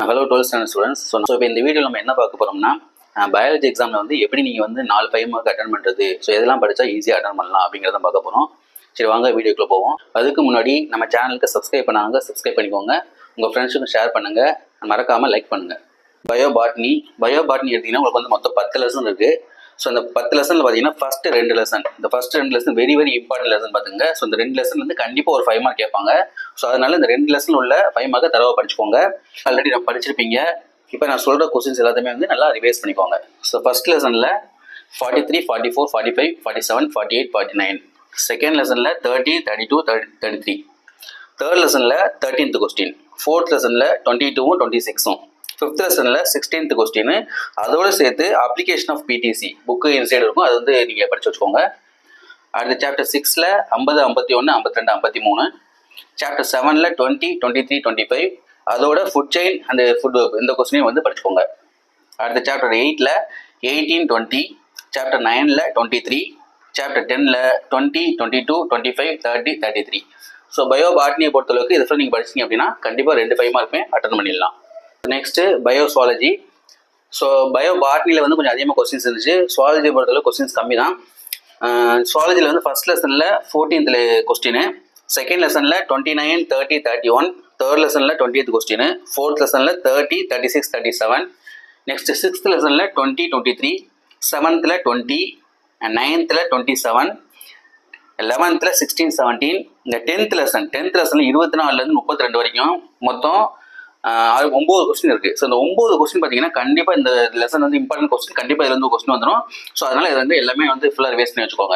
Hello 12th standard students. So இப்போ இந்த video நம்ம என்ன பார்க்க போகிறோம்னா, பயாலஜி எக்ஸாமில் வந்து எப்படி நீங்கள் வந்து 4 5 மார்க் அட்டன் பண்ணுறது, ஸோ எதெல்லாம் படித்தா ஈஸியாக அட்டன் பண்ணலாம் அப்படிங்கிறத பார்க்க போகிறோம். சரி வாங்க வீடியோக்குள்ளே போவோம். அதுக்கு முன்னாடி நம்ம சேனலுக்கு சப்ஸ்கிரைப் பண்ணாங்க, சப்ஸ்கிரைப் பண்ணிக்கோங்க. உங்கள் ஃப்ரெண்ட்ஸுக்கு ஷேர் பண்ணுங்கள், மறக்காமல் லைக் பண்ணுங்கள். பயோபாட்னி எடுத்திங்கன்னா உங்களுக்கு வந்து மொத்தம் 10 லெசன் இருக்குது. ஸோ இந்த 10 லெசனில் பார்த்தீங்கன்னா ஃபஸ்ட்டு 2 லெசன், இந்த first 2 lesson very important lesson பார்த்துங்க. ஸோ இந்த 2 லெசன் வந்து கண்டிப்பாக ஒரு 5 மார்க் கேட்பாங்க. ஸோ அதனால இந்த 2 லெசன் உள்ள 5 மார்க்கை தரவை படிச்சுக்கோங்க. ஆல்ரெடி நான் படிச்சிருப்பீங்க. இப்போ நான் சொல்கிற கொஸ்டின்ஸ் எல்லாத்தையுமே வந்து நல்லா ரிவைஸ் பண்ணிக்கோங்க. ஸோ ஃபஸ்ட் லெசனில் 43, 44, 45, 47, 48, 49. செகண்ட் லெசனில் 30, 32, 33. தேர்ட் லெசனில் 13th கொஸ்டின். ஃபோர்த் லெசனில் 22, 26. ஃபிஃப்த் லெசனில் 16th கொஸ்டின். அதோடு சேர்த்து application of PTC book inside இருக்கும், அது வந்து நீங்கள் படித்து வச்சுக்கோங்க. அடுத்த சாப்டர் 6ல் 50, 51, 52, 53. சாப்டர் 7ல் 20, 23, 25. அதோட ஃபுட் செயின் அந்த ஃபுட் இந்த கொஸ்டினையும் வந்து படிச்சுக்கோங்க. அடுத்த சாப்டர் 8ல் 18, 20. சாப்டர் 9ல் 23. சாப்டர் 10ல் 20, 22, 25, 30, 33. ஸோ பயோபாட்னியை பொறுத்தளவுக்கு இதை நீங்கள் படிச்சிங்க அப்படின்னா கண்டிப்பாக 2 5 மார்க்குமே அட்டன் பண்ணிடலாம். நெக்ஸ்ட்டு பயோசுவாலஜி. ஸோ பயோபாட்னியில் வந்து கொஞ்சம் அதிகமாக கொஸ்டின்ஸ் இருந்துச்சு. சுவாலஜியை பொறுத்தளவு கொஸ்டின்ஸ் கம்மி தான். சுவாலஜியில் வந்து ஃபஸ்ட் லெசனில் 14th கொஸ்டின், செகண்ட் லெசனில் 29, 30, 31. தேர்ட் லெசனில் 20th கொஸ்டின், ஃபோர்த் லெசனில் 30, 36, 37. நெக்ஸ்ட் 6th லெசனில் 20, 23. 7th 20, 9th 27, 11th 16, 17. இந்த 10th லெசன் 24லேருந்து 32 வரைக்கும் மொத்தம் 9 கொஸ்டின் இருக்குது. ஸோ இந்த 9 கொஸ்டின் பார்த்தீங்கன்னா கண்டிப்பாக இந்த லெசன் வந்து இம்பார்ட்டன்ட் கொஸ்டின், கண்டிப்பாக இதுல இருந்து கொஸ்டின் வந்துடும். ஸோ அதனால் இது வந்து எல்லாமே வந்து ஃபுல்லாக ரிவைஸ் பண்ணி வச்சுக்கோங்க.